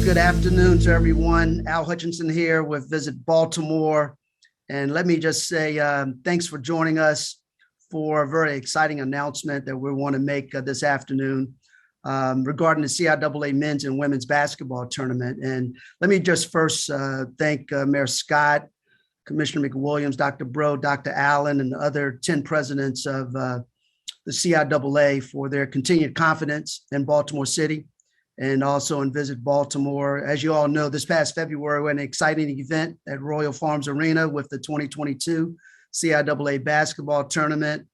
Good afternoon to everyone. Al Hutchinson here with Visit Baltimore. And let me just say thanks for joining us for a very exciting announcement that we want to make this afternoon regarding the CIAA men's and women's basketball tournament. And let me just first thank Mayor Scott, Commissioner McWilliams, Dr. Bro, Dr. Allen, and the other 10 presidents of the CIAA for their continued confidence in Baltimore City and also in Visit Baltimore. As you all know, this past February, we had an exciting event at Royal Farms Arena with the 2022 CIAA basketball tournament.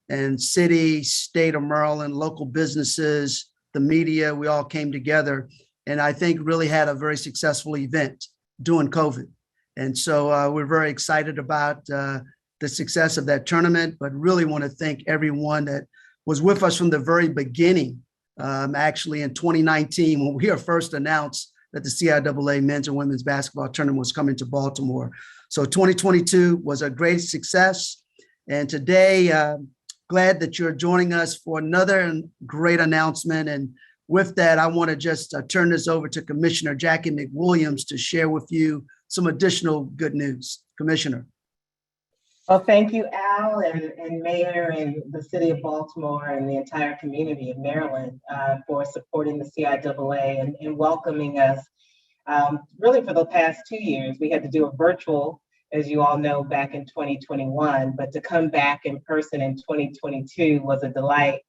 And city, state of Maryland, local businesses, the media, we all came together and I think really had a very successful event during COVID. And so we're very excited about the success of that tournament, but really want to thank everyone that was with us from the very beginning. Actually, in 2019, when we were first announced that the CIAA men's and women's basketball tournament was coming to Baltimore. So 2022 was a great success. And today, glad that you're joining us for another great announcement. And with that, I want to just turn this over to Commissioner Jackie McWilliams to share with you some additional good news. Commissioner. Well, thank you, Al, and Mayor, and the City of Baltimore, and the entire community of Maryland for supporting the CIAA and welcoming us. Really, for the past 2 years, we had to do a virtual, as you all know, back in 2021, but to come back in person in 2022 was a delight.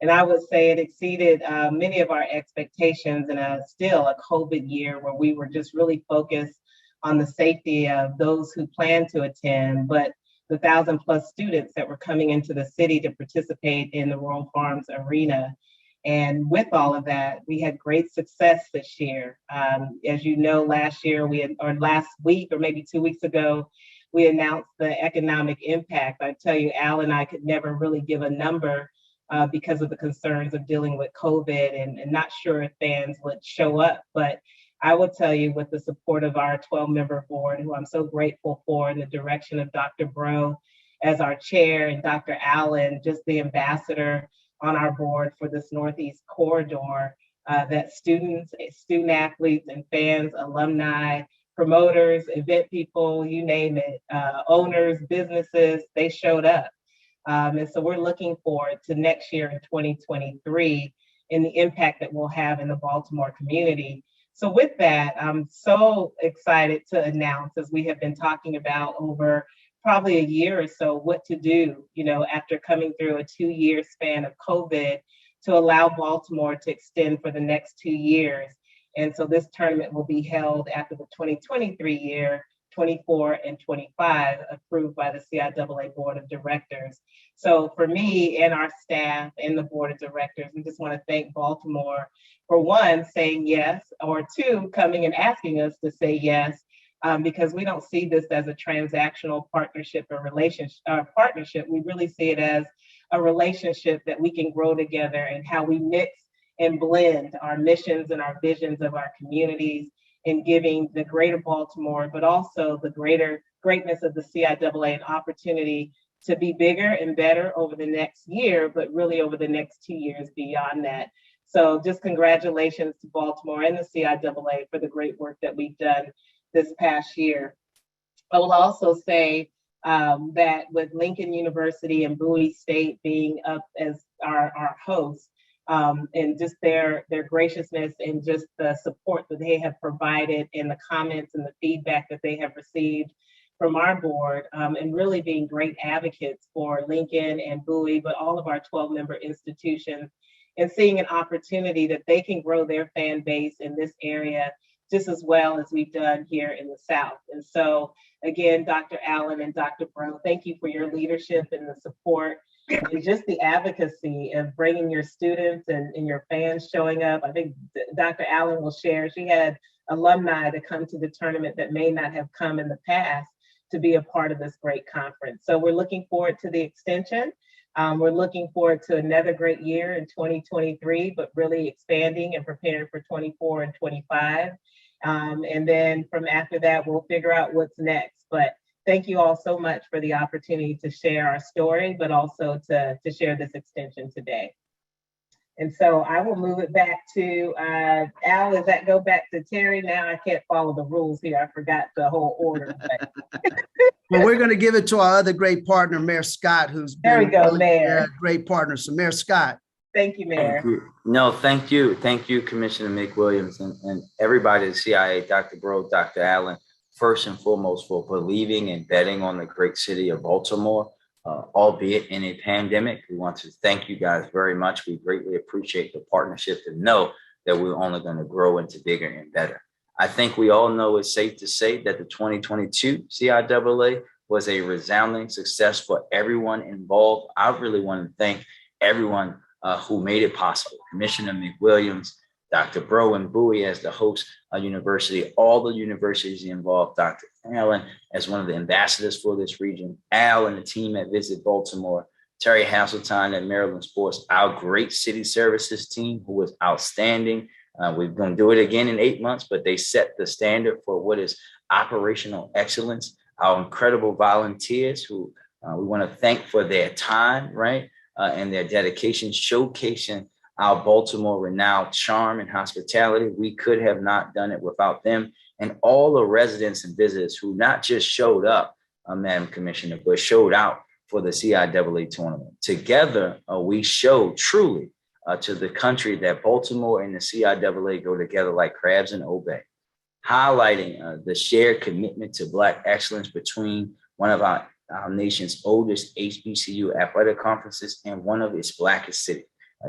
And I would say it exceeded many of our expectations in still a COVID year where we were just really focused on the safety of those who plan to attend, but the 1,000+ students that were coming into the city to participate in the Royal Farms Arena. And with all of that, we had great success this year. As you know, last week, or maybe 2 weeks ago, we announced the economic impact. I tell you, Al and I could never really give a number because of the concerns of dealing with COVID and not sure if fans would show up. But I will tell you, with the support of our 12-member board, who I'm so grateful for, in the direction of Dr. Bro as our chair and Dr. Allen, just the ambassador on our board for this Northeast corridor, that students, student athletes and fans, alumni, promoters, event people, you name it, owners, businesses, they showed up. And so we're looking forward to next year in 2023 and the impact that we'll have in the Baltimore community. So with that, I'm so excited to announce, as we have been talking about over probably a year or so, what to do, after coming through a 2-year span of COVID, to allow Baltimore to extend for the next 2 years. And so this tournament will be held after the 2023 year, 24 and 25, approved by the CIAA Board of Directors. So for me and our staff and the Board of Directors, we just want to thank Baltimore for, one, saying yes, or two, coming and asking us to say yes, because we don't see this as a transactional partnership or partnership. We really see it as a relationship that we can grow together, and how we mix and blend our missions and our visions of our communities in giving the greater Baltimore, but also the greater greatness of the CIAA an opportunity to be bigger and better over the next year, but really over the next 2 years beyond that. So just congratulations to Baltimore and the CIAA for the great work that we've done this past year. I will also say that with Lincoln University and Bowie State being up as our hosts, and just their graciousness and just the support that they have provided, and the comments and the feedback that they have received from our board, and really being great advocates for Lincoln and Bowie, but all of our 12-member institutions, and seeing an opportunity that they can grow their fan base in this area just as well as we've done here in the South. And so again, Dr. Allen and Dr. Bro, thank you for your leadership and the support and just the advocacy of bringing your students and your fans showing up. I think Dr. Allen will share, she had alumni to come to the tournament that may not have come in the past to be a part of this great conference. So we're looking forward to the extension. We're looking forward to another great year in 2023, but really expanding and preparing for 24 and 25. And then from after that, we'll figure out what's next. But thank you all so much for the opportunity to share our story, but also to share this extension today. And so I will move it back to Al. Does that go back to Terry now? I can't follow the rules here. I forgot the whole order. But Well, we're going to give it to our other great partner, Mayor Scott, who's there we been go, really, Mayor. great partner. So Mayor Scott. Thank you, Mayor. Thank you. No, thank you. Thank you, Commissioner McWilliams and everybody at CIA, Dr. Bro, Dr. Allen, first and foremost for believing and betting on the great city of Baltimore, albeit in a pandemic. We want to thank you guys very much. We greatly appreciate the partnership and know that we're only going to grow into bigger and better. I think we all know it's safe to say that the 2022 CIAA was a resounding success for everyone involved. I really want to thank everyone who made it possible. Commissioner McWilliams, Dr. Bro and Bowie as the host university, all the universities involved, Dr. Allen as one of the ambassadors for this region, Al and the team at Visit Baltimore, Terry Hasseltine at Maryland Sports, our great city services team who was outstanding. We're going to do it again in 8 months, but they set the standard for what is operational excellence. Our incredible volunteers who we want to thank for their time, right? And their dedication, showcasing our Baltimore renowned charm and hospitality. We could have not done it without them. And all the residents and visitors who not just showed up, Madam Commissioner, but showed out for the CIAA tournament. Together, we showed truly to the country that Baltimore and the CIAA go together like crabs and obey, highlighting the shared commitment to Black excellence between one of our nation's oldest HBCU athletic conferences and one of its blackest cities.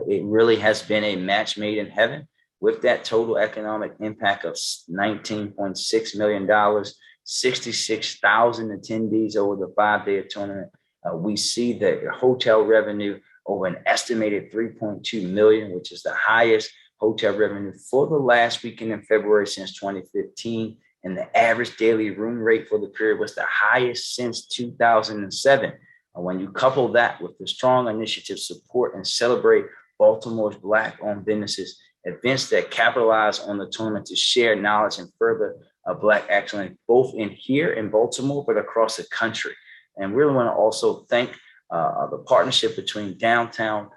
It really has been a match made in heaven with that total economic impact of $19.6 million, 66,000 attendees over the 5-day tournament. We see the hotel revenue over an estimated $3.2 million, which is the highest hotel revenue for the last weekend in February since 2015. And the average daily room rate for the period was the highest since 2007. When you couple that with the strong initiative, support, and celebrate Baltimore's Black-owned businesses, events that capitalize on the tournament to share knowledge and further Black excellence, both in here in Baltimore, but across the country. And we really want to also thank the partnership between Downtown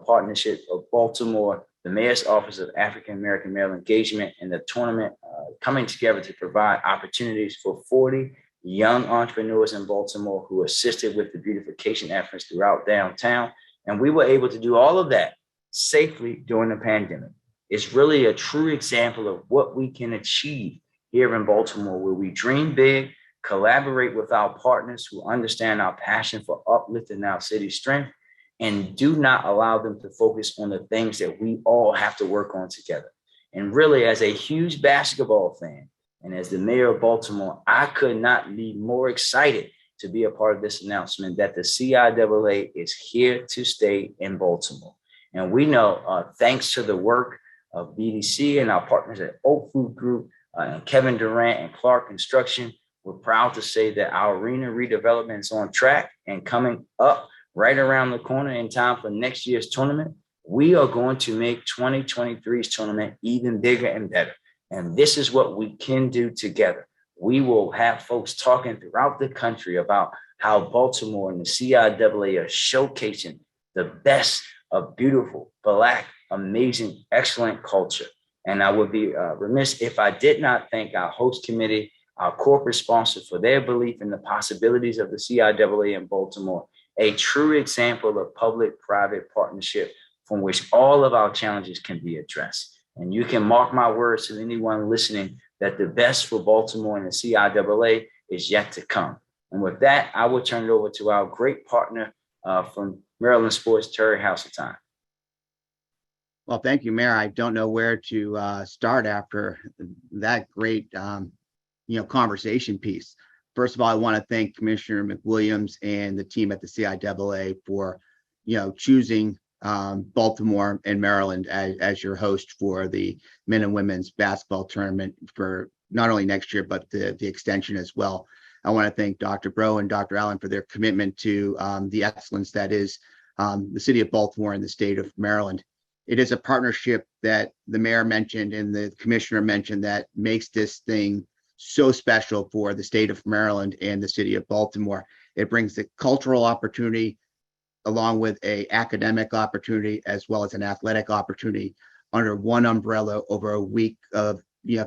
Partnership of Baltimore, the Mayor's Office of African American Male Engagement, and the tournament coming together to provide opportunities for 40 young entrepreneurs in Baltimore who assisted with the beautification efforts throughout downtown. And we were able to do all of that safely during the pandemic. It's really a true example of what we can achieve here in Baltimore, where we dream big, collaborate with our partners who understand our passion for uplifting our city's strength, and do not allow them to focus on the things that we all have to work on together. And really, as a huge basketball fan and as the mayor of Baltimore, I could not be more excited to be a part of this announcement that the CIAA is here to stay in Baltimore. And we know, thanks to the work of BDC and our partners at Oak Food Group and Kevin Durant and Clark Construction, we're proud to say that our arena redevelopment is on track and coming up right around the corner in time for next year's tournament. We are going to make 2023's tournament even bigger and better. And this is what we can do together. We will have folks talking throughout the country about how Baltimore and the CIAA are showcasing the best of beautiful, Black, amazing, excellent culture. And I would be remiss if I did not thank our host committee, our corporate sponsors, for their belief in the possibilities of the CIAA in Baltimore, a true example of public-private partnership from which all of our challenges can be addressed. And you can mark my words to anyone listening that the best for Baltimore and the CIAA is yet to come. And with that, I will turn it over to our great partner from Maryland Sports, Terry Hasseltine. Well, thank you, Mayor. I don't know where to start after that great, conversation piece. First of all, I want to thank Commissioner McWilliams and the team at the CIAA for, choosing Baltimore and Maryland as your host for the men and women's basketball tournament for not only next year, but the extension as well. I want to thank Dr. Bro and Dr. Allen for their commitment to the excellence that is the city of Baltimore and the state of Maryland. It is a partnership that the mayor mentioned and the commissioner mentioned that makes this thing so special for the state of Maryland and the city of Baltimore. It brings the cultural opportunity along with a academic opportunity as well as an athletic opportunity under one umbrella over a week of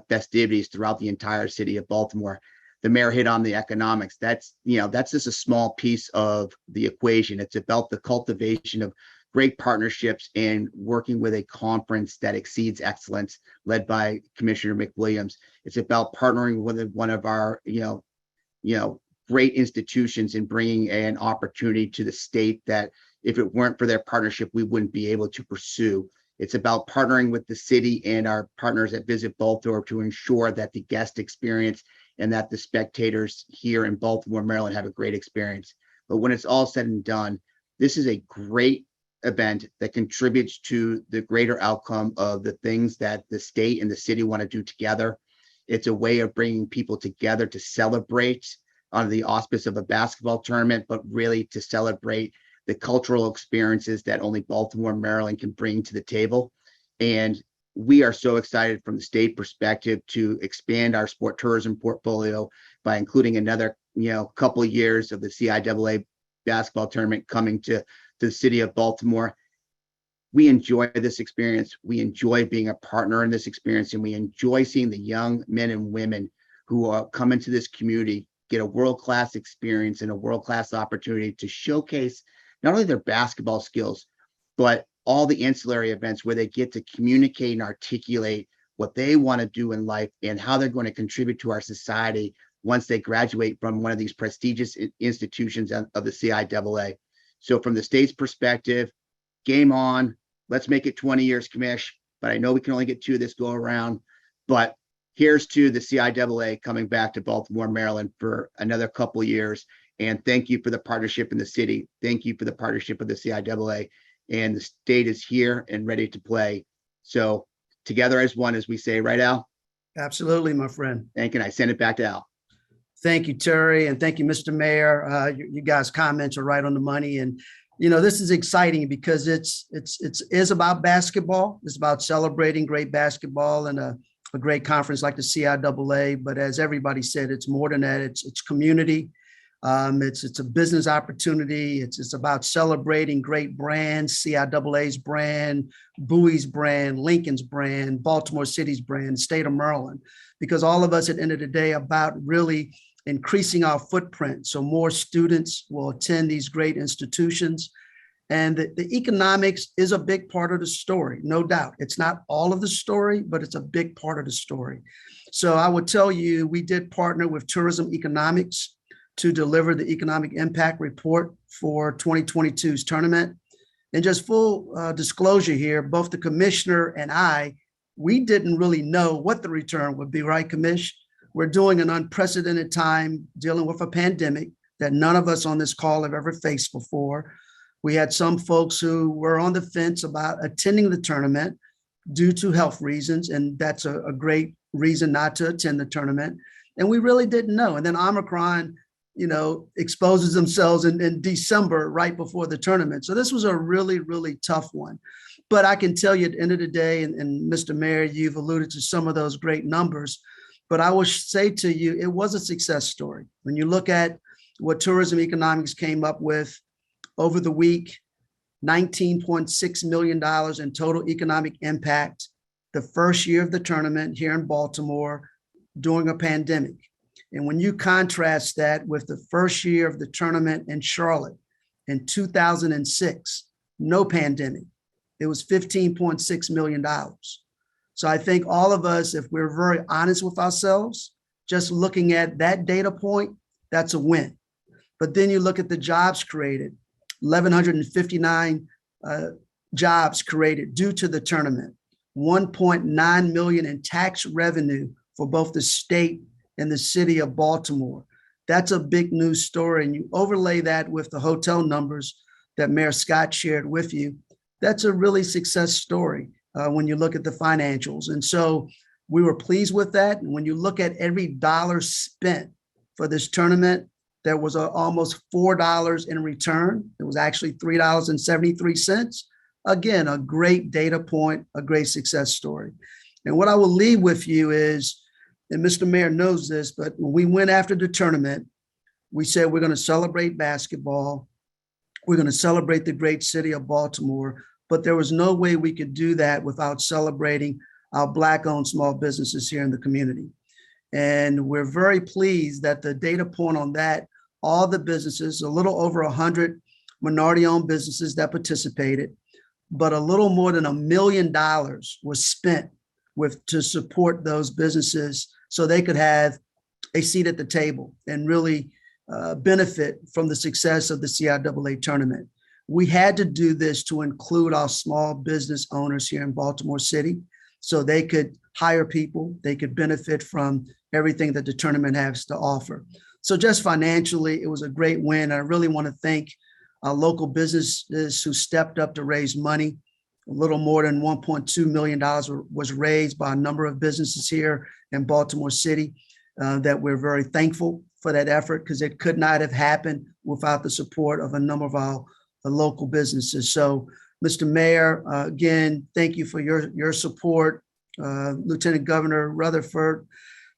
festivities throughout the entire city of Baltimore. The mayor hit on the economics. That's just a small piece of the equation. It's about the cultivation of great partnerships and working with a conference that exceeds excellence led by Commissioner McWilliams. It's about partnering with one of our, great institutions and bringing an opportunity to the state that if it weren't for their partnership, we wouldn't be able to pursue. It's about partnering with the city and our partners at Visit Baltimore to ensure that the guest experience and that the spectators here in Baltimore, Maryland have a great experience. But when it's all said and done, this is a great event that contributes to the greater outcome of the things that the state and the city want to do together. It's a way of bringing people together to celebrate under the auspice of a basketball tournament, but really to celebrate the cultural experiences that only Baltimore, Maryland can bring to the table. And we are so excited from the state perspective to expand our sport tourism portfolio by including another, couple of years of the CIAA basketball tournament coming to the city of Baltimore. We enjoy this experience. We enjoy being a partner in this experience, and we enjoy seeing the young men and women who are coming to this community get a world-class experience and a world-class opportunity to showcase not only their basketball skills, but all the ancillary events where they get to communicate and articulate what they want to do in life and how they're going to contribute to our society once they graduate from one of these prestigious institutions of the CIAA. So from the state's perspective, game on. Let's make it 20 years, Commish. But I know we can only get 2 this go around. But here's to the CIAA coming back to Baltimore, Maryland for another couple of years. And thank you for the partnership in the city. Thank you for the partnership of the CIAA. And the state is here and ready to play. So together as one, as we say, right, Al? Absolutely, my friend. And can I send it back to Al? Thank you, Terry, and thank you, Mr. Mayor. You guys' comments are right on the money, and this is exciting because it is about basketball. It's about celebrating great basketball and a great conference like the CIAA. But as everybody said, it's more than that. It's community. It's a business opportunity. It's about celebrating great brands, CIAA's brand, Bowie's brand, Lincoln's brand, Baltimore City's brand, state of Maryland, because all of us at the end of the day about really increasing our footprint so more students will attend these great institutions. And the economics is a big part of the story, no doubt. It's not all of the story, but it's a big part of the story. So I would tell you, we did partner with Tourism Economics to deliver the economic impact report for 2022's tournament. And just full disclosure here, both the commissioner and we didn't really know what the return would be, right, Commish? We're doing an unprecedented time dealing with a pandemic that none of us on this call have ever faced before. We had some folks who were on the fence about attending the tournament due to health reasons, and that's a great reason not to attend the tournament. And we really didn't know. And then Omicron, exposes themselves in December right before the tournament. So this was a really, really tough one. But I can tell you at the end of the day, and Mr. Mayor, you've alluded to some of those great numbers, but I will say to you, it was a success story. When you look at what Tourism Economics came up with over the week, $19.6 million in total economic impact, the first year of the tournament here in Baltimore during a pandemic. And when you contrast that with the first year of the tournament in Charlotte in 2006, no pandemic, it was $15.6 million. So I think all of us, if we're very honest with ourselves, just looking at that data point, that's a win. But then you look at the jobs created, 1,159 jobs created due to the tournament, 1.9 million in tax revenue for both the state and the city of Baltimore. That's a big news story. And you overlay that with the hotel numbers that Mayor Scott shared with you. That's a really success story when you look at the financials. And so we were pleased with that. And when you look at every dollar spent for this tournament, there was almost $4 in return. It was actually $3.73. Again, a great data point, a great success story. And what I will leave with you is, and Mr. Mayor knows this, but when we went after the tournament, we said we're going to celebrate basketball. We're going to celebrate the great city of Baltimore, but there was no way we could do that without celebrating our Black-owned small businesses here in the community. And we're very pleased that the data point on that, all the businesses, a little over 100 minority-owned businesses that participated, but a little more than $1 million was spent to support those businesses so they could have a seat at the table and really benefit from the success of the CIAA tournament. We had to do this to include our small business owners here in Baltimore City so they could hire people, they could benefit from everything that the tournament has to offer. So just financially, it was a great win. I really want to thank our local businesses who stepped up to raise money. A little more than $1.2 million was raised by a number of businesses here in Baltimore City that we're very thankful for that effort, because it could not have happened without the support of a number of our local businesses. So, Mr. Mayor, again, thank you for your support. Lieutenant Governor Rutherford,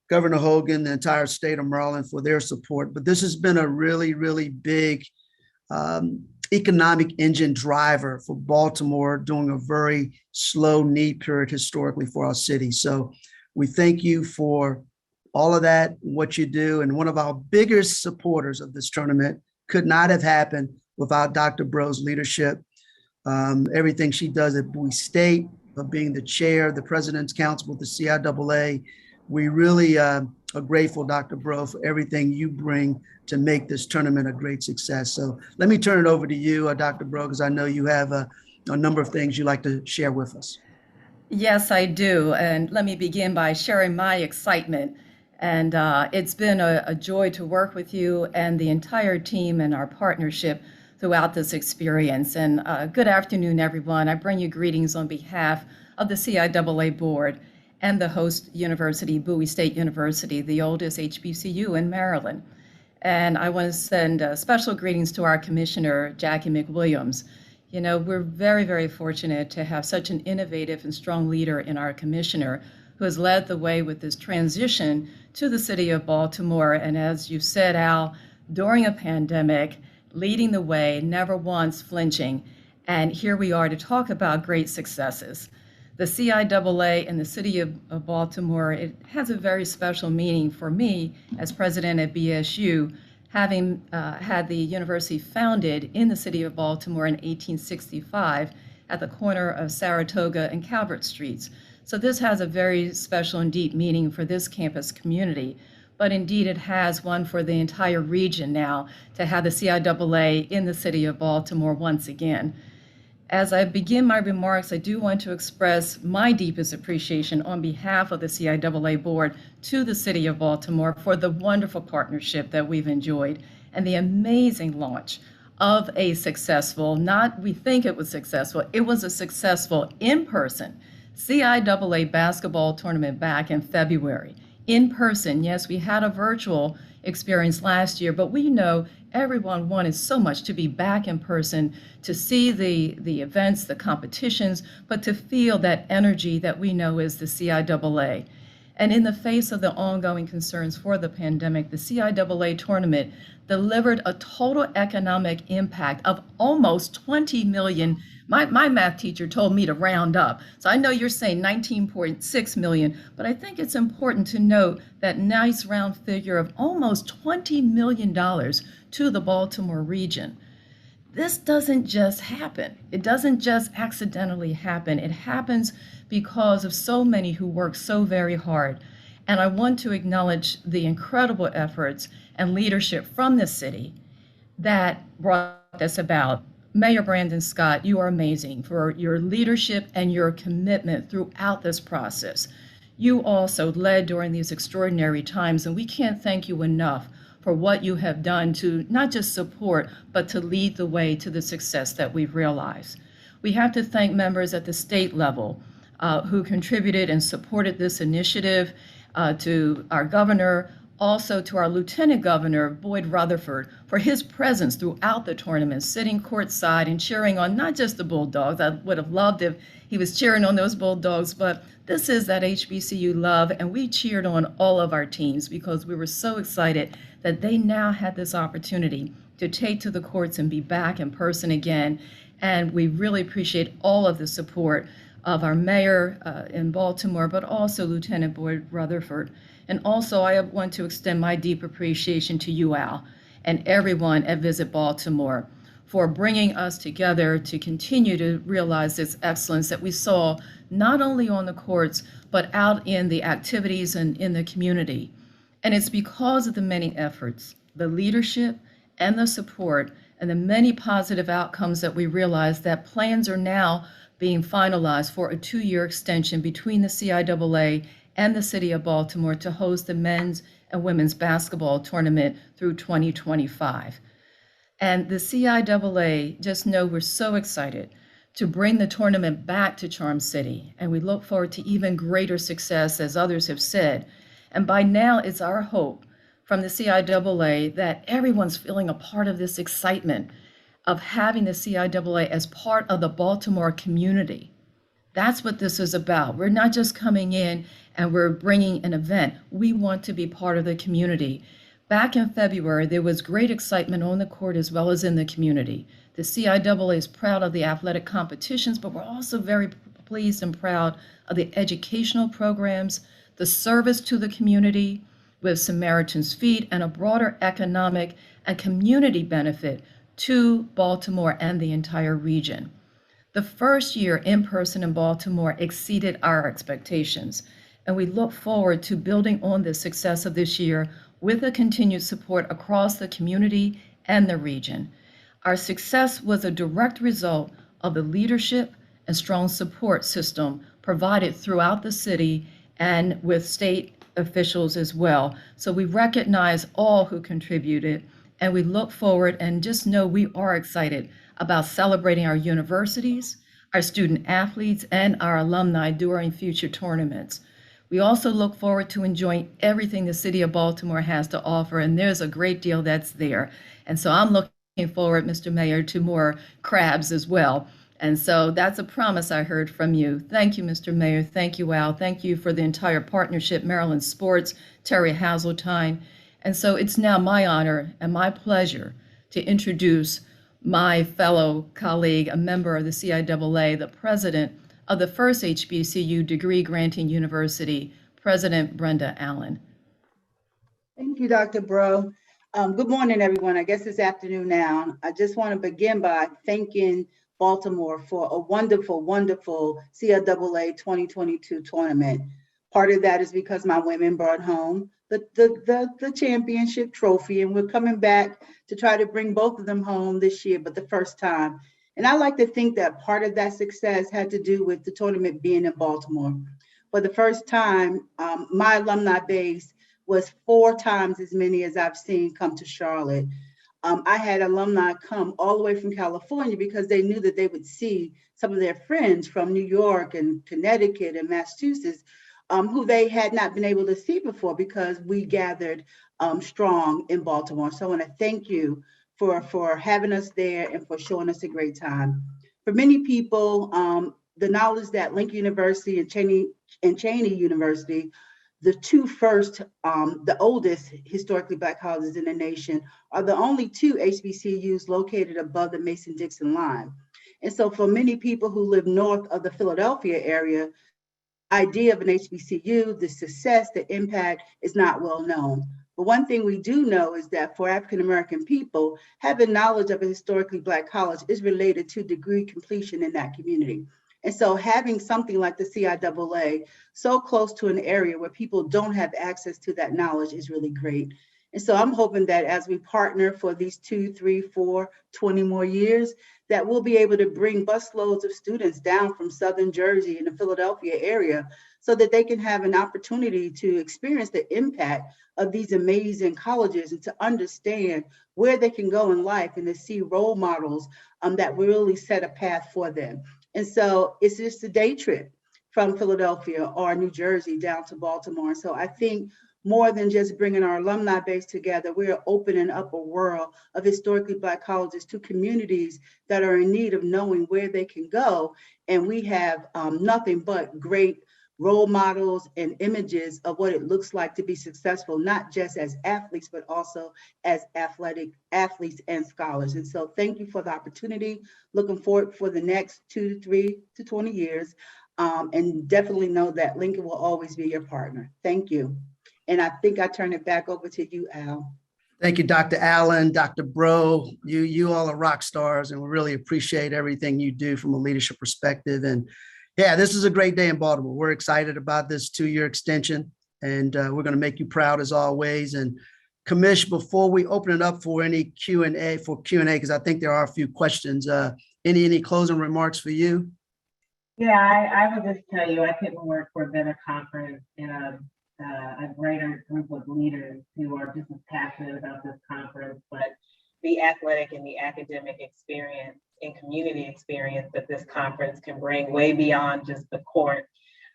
Governor Hogan, the entire state of Maryland for their support. But this has been a really, really big economic engine driver for Baltimore during a very slow need period historically for our city. So we thank you for all of that, what you do. And one of our biggest supporters of this tournament could not have happened without Dr. Bro's leadership. Everything she does at Bowie State, of being the chair of the President's Council with the CIAA. We really are grateful, Dr. Bro, for everything you bring to make this tournament a great success. So let me turn it over to you, Dr. Bro, because I know you have a number of things you'd like to share with us. Yes, I do. And let me begin by sharing my excitement. And it's been a joy to work with you and the entire team and our partnership throughout this experience. And good afternoon, everyone. I bring you greetings on behalf of the CIAA board and the host university, Bowie State University, the oldest HBCU in Maryland. And I want to send special greetings to our commissioner, Jackie McWilliams. You know, we're very, very fortunate to have such an innovative and strong leader in our commissioner who has led the way with this transition to the city of Baltimore. And as you said, Al, during a pandemic, leading the way, never once flinching. And here we are to talk about great successes. The CIAA and the city of Baltimore, it has a very special meaning for me as president at BSU, having had the university founded in the city of Baltimore in 1865 at the corner of Saratoga and Calvert Streets. So this has a very special and deep meaning for this campus community, but indeed it has one for the entire region now to have the CIAA in the city of Baltimore once again. As I begin my remarks, I do want to express my deepest appreciation on behalf of the CIAA board to the city of Baltimore for the wonderful partnership that we've enjoyed and the amazing launch of a successful, not we think it was successful, it was a successful in-person CIAA basketball tournament back in February. In person, yes, we had a virtual experience last year, but we know everyone wanted so much to be back in person, to see the events, the competitions, but to feel that energy that we know is the CIAA. And in the face of the ongoing concerns for the pandemic, the CIAA tournament delivered a total economic impact of almost 20 million. My math teacher told me to round up. So I know you're saying 19.6 million, but I think it's important to note that nice round figure of almost $20 million to the Baltimore region. This doesn't just happen. It doesn't just accidentally happen. It happens because of so many who work so very hard. And I want to acknowledge the incredible efforts and leadership from the city that brought this about. Mayor Brandon Scott, you are amazing for your leadership and your commitment throughout this process. You also led during these extraordinary times, and we can't thank you enough for what you have done to not just support, but to lead the way to the success that we've realized. We have to thank members at the state level who contributed and supported this initiative, to our governor, also to our Lieutenant Governor, Boyd Rutherford, for his presence throughout the tournament, sitting courtside and cheering on not just the Bulldogs. I would have loved if he was cheering on those Bulldogs, but this is that HBCU love, and we cheered on all of our teams because we were so excited that they now had this opportunity to take to the courts and be back in person again. And we really appreciate all of the support of our mayor in Baltimore, but also Lieutenant Boyd Rutherford. And also, I want to extend my deep appreciation to you, Al, and everyone at Visit Baltimore for bringing us together to continue to realize this excellence that we saw not only on the courts, but out in the activities and in the community. And it's because of the many efforts, the leadership, and the support, and the many positive outcomes that we realize that plans are now being finalized for a 2-year extension between the CIAA and the City of Baltimore to host the men's and women's basketball tournament through 2025. And the CIAA, just know we're so excited to bring the tournament back to Charm City, and we look forward to even greater success, as others have said. And by now, it's our hope from the CIAA that everyone's feeling a part of this excitement of having the CIAA as part of the Baltimore community. That's what this is about. We're not just coming in and we're bringing an event. We want to be part of the community. Back in February, there was great excitement on the court as well as in the community. The CIAA is proud of the athletic competitions, but we're also very pleased and proud of the educational programs, the service to the community with Samaritan's Feet, and a broader economic and community benefit to Baltimore and the entire region. The first year in person in Baltimore exceeded our expectations, and we look forward to building on the success of this year with a continued support across the community and the region. Our success was a direct result of the leadership and strong support system provided throughout the city and with state officials as well. So we recognize all who contributed, and we look forward and just know we are excited about celebrating our universities, our student athletes, and our alumni during future tournaments. We also look forward to enjoying everything the City of Baltimore has to offer, and there's a great deal that's there. And so I'm looking forward, Mr. Mayor, to more crabs as well. And so that's a promise I heard from you. Thank you, Mr. Mayor. Thank you, Al. Thank you for the entire partnership, Maryland Sports, Terry Hazeltine. And so it's now my honor and my pleasure to introduce my fellow colleague, a member of the CIAA, the president of the first HBCU degree granting university, President Brenda Allen. Thank you, Dr. Bro. Good morning, everyone. I guess it's afternoon now. I just want to begin by thanking Baltimore for a wonderful, wonderful CIAA 2022 tournament. Part of that is because my women brought home the championship trophy, and we're coming back to try to bring both of them home this year, but the first time. And I like to think that part of that success had to do with the tournament being in Baltimore. For the first time, my alumni base was 4 times as many as I've seen come to Charlotte. I had alumni come all the way from California because they knew that they would see some of their friends from New York and Connecticut and Massachusetts who they had not been able to see before because we gathered strong in Baltimore. So I want to thank you for having us there and for showing us a great time. For many people, the knowledge that Lincoln University and Cheney University, the 2 first, the oldest historically Black colleges in the nation, are the only 2 HBCUs located above the Mason-Dixon line. And so for many people who live north of the Philadelphia area, the idea of an HBCU, the success, the impact is not well known. But one thing we do know is that for African-American people, having knowledge of a historically Black college is related to degree completion in that community. And so having something like the CIAA so close to an area where people don't have access to that knowledge is really great. And so I'm hoping that as we partner for these 2, 3, 4, 20 more years, that we'll be able to bring busloads of students down from Southern Jersey and the Philadelphia area so that they can have an opportunity to experience the impact of these amazing colleges and to understand where they can go in life and to see role models that really set a path for them. And so it's just a day trip from Philadelphia or New Jersey down to Baltimore. So I think more than just bringing our alumni base together, we are opening up a world of historically Black colleges to communities that are in need of knowing where they can go. And we have nothing but great role models and images of what it looks like to be successful, not just as athletes, but also as athletic athletes and scholars. And so thank you for the opportunity. Looking forward for the next 2 to 3 to 20 years. And definitely know that Lincoln will always be your partner. Thank you. And I think I turn it back over to you, Al. Thank you, Dr. Allen, Dr. Bro. You all are rock stars, and we really appreciate everything you do from a leadership perspective. And yeah, this is a great day in Baltimore. We're excited about this 2-year extension, and we're going to make you proud as always. And Commish, before we open it up for any Q&A, because I think there are a few questions, any closing remarks for you? Yeah, I would just tell you, I couldn't work for a better conference and a greater group of leaders who are just as passionate about this conference, but the athletic and the academic experience and community experience that this conference can bring way beyond just the court.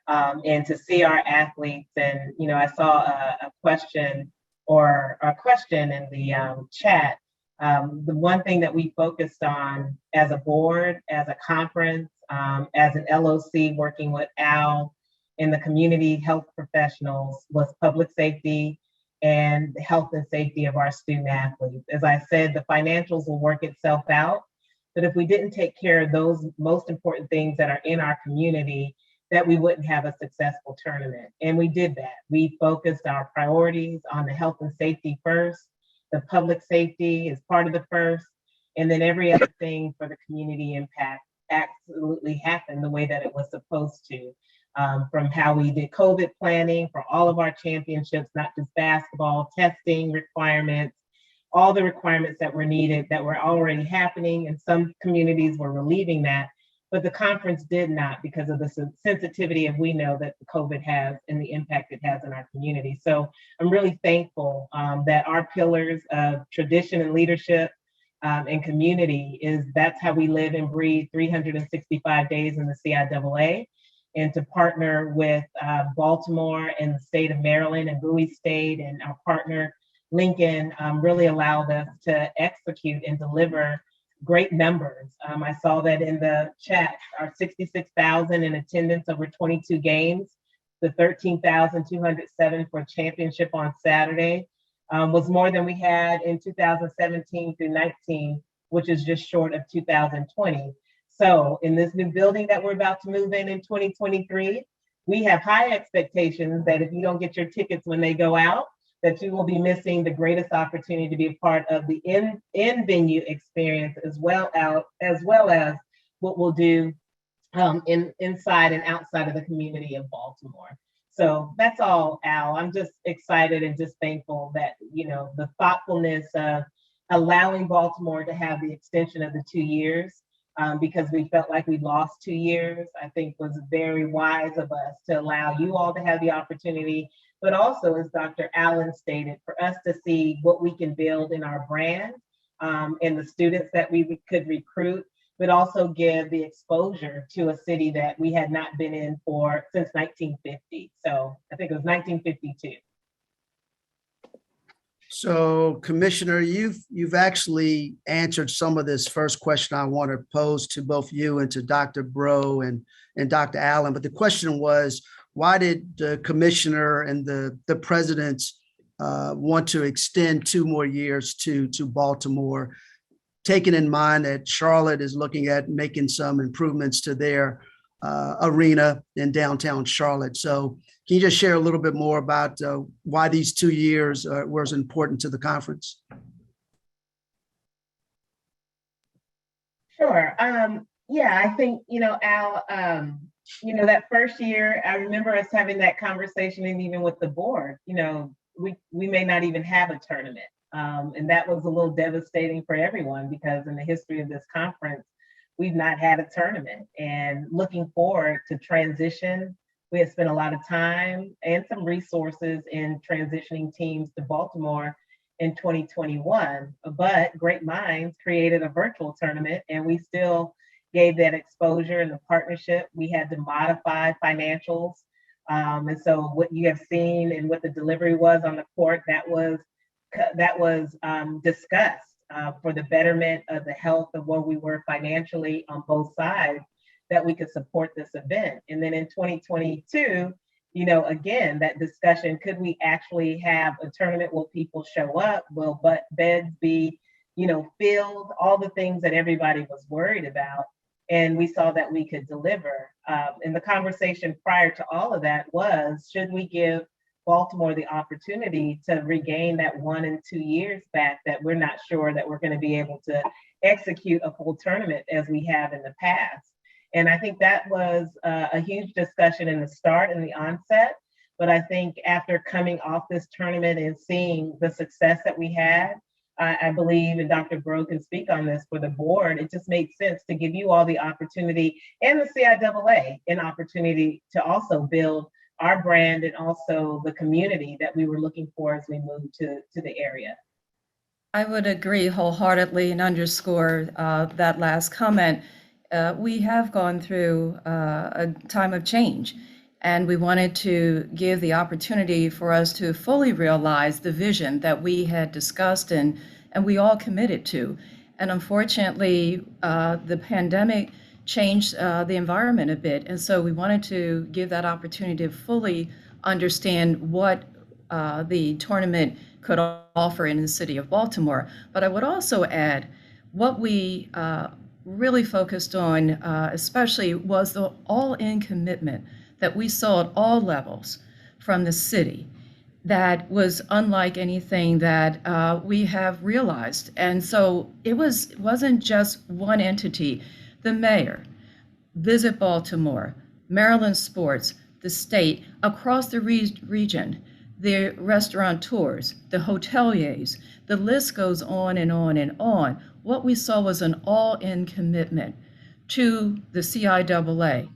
And to see our athletes, and I saw a question in the chat. The one thing that we focused on as a board, as a conference, as an LOC working with Al and the community health professionals was public safety and the health and safety of our student athletes. As I said, the financials will work itself out, but if we didn't take care of those most important things that are in our community, that we wouldn't have a successful tournament. And we did that. We focused our priorities on the health and safety first, the public safety is part of the first, and then every other thing for the community impact absolutely happened the way that it was supposed to. From how we did COVID planning for all of our championships, not just basketball, testing requirements, all the requirements that were needed that were already happening, and some communities were relieving that, but the conference did not, because of the sensitivity of we know that COVID has and the impact it has in our community. So I'm really thankful that our pillars of tradition and leadership and community that's how we live and breathe 365 days in the CIAA. And to partner with Baltimore and the state of Maryland and Bowie State and our partner Lincoln really allowed us to execute and deliver great numbers. I saw that in the chat, our 66,000 in attendance over 22 games, the 13,207 for championship on Saturday was more than we had in 2017 through 19, which is just short of 2020. So in this new building that we're about to move in 2023, we have high expectations that if you don't get your tickets when they go out, that you will be missing the greatest opportunity to be a part of the in-venue experience, as well as what we'll do inside and outside of the community of Baltimore. So that's all, Al. I'm just excited and just thankful that, the thoughtfulness of allowing Baltimore to have the extension of the 2 years, because we felt like we lost 2 years, I think was very wise of us to allow you all to have the opportunity, but also, as Dr. Allen stated, for us to see what we can build in our brand and the students that we could recruit, but also give the exposure to a city that we had not been in since 1950. So I think it was 1952. So, Commissioner, you've actually answered some of this first question I want to pose to both you and to Dr. Bro and Dr. Allen. But the question was, why did the commissioner and the presidents want to extend 2 more years to Baltimore, taking in mind that Charlotte is looking at making some improvements to their arena in downtown Charlotte? So can you just share a little bit more about why these 2 years was important to the conference? Sure. Yeah, I think, Al, that first year, I remember us having that conversation, and even with the board, we may not even have a tournament. And that was a little devastating for everyone, because in the history of this conference, we've not had a tournament. And looking forward to transition, we had spent a lot of time and some resources in transitioning teams to Baltimore in 2021, but great minds created a virtual tournament, and we still gave that exposure and the partnership. We had to modify financials. And so what you have seen and what the delivery was on the court, that was discussed for the betterment of the health of where we were financially on both sides. that we could support this event. And then in 2022, you know, again, that discussion, could we actually have a tournament? Will people show up? Will beds be, you know, filled? All the things that everybody was worried about. And we saw that we could deliver. And the conversation prior to all of that was, should we give Baltimore the opportunity to regain that 1 and 2 years back that we're not sure that we're going to be able to execute a full tournament as we have in the past? And I think that was a huge discussion in the start and the onset. But I think after coming off this tournament and seeing the success that we had, I believe, and Dr. Breaux can speak on this for the board, it just made sense to give you all the opportunity, and the CIAA an opportunity to also build our brand and also the community that we were looking for as we moved to the area. I would agree wholeheartedly and underscore that last comment. We have gone through a time of change, and we wanted to give the opportunity for us to fully realize the vision that we had discussed and we all committed to. And unfortunately, the pandemic changed the environment a bit. And so we wanted to give that opportunity to fully understand what the tournament could offer in the city of Baltimore. But I would also add, what we really focused on, especially, was the all-in commitment that we saw at all levels from the city that was unlike anything that we have realized. And so it wasn't just one entity. The mayor, Visit Baltimore, Maryland Sports, the state, across the region, the restaurateurs, the hoteliers, the list goes on and on and on. What we saw was an all-in commitment to the CIAA.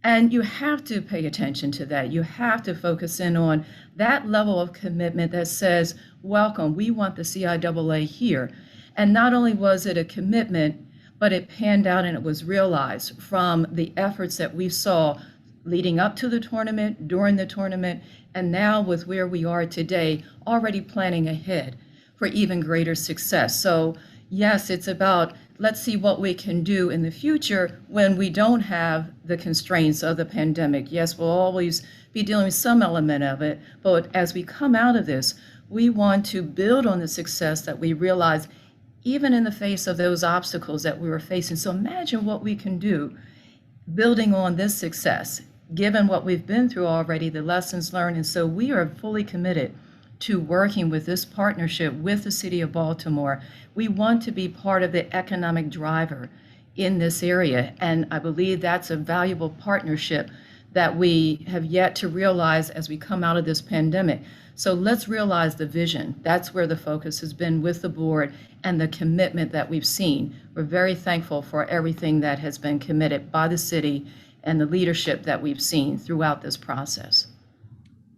And you have to pay attention to that. You have to focus in on that level of commitment that says, welcome, we want the CIAA here. And not only was it a commitment, but it panned out and it was realized from the efforts that we saw leading up to the tournament, during the tournament, and now with where we are today, already planning ahead for even greater success. So yes, it's about, let's see what we can do in the future when we don't have the constraints of the pandemic. Yes, we'll always be dealing with some element of it, but as we come out of this, we want to build on the success that we realized even in the face of those obstacles that we were facing. So imagine what we can do building on this success, given what we've been through already, the lessons learned. And so we are fully committed to working with this partnership with the city of Baltimore. We want to be part of the economic driver in this area. And I believe that's a valuable partnership that we have yet to realize as we come out of this pandemic. So let's realize the vision. That's where the focus has been with the board and the commitment that we've seen. We're very thankful for everything that has been committed by the city and the leadership that we've seen throughout this process.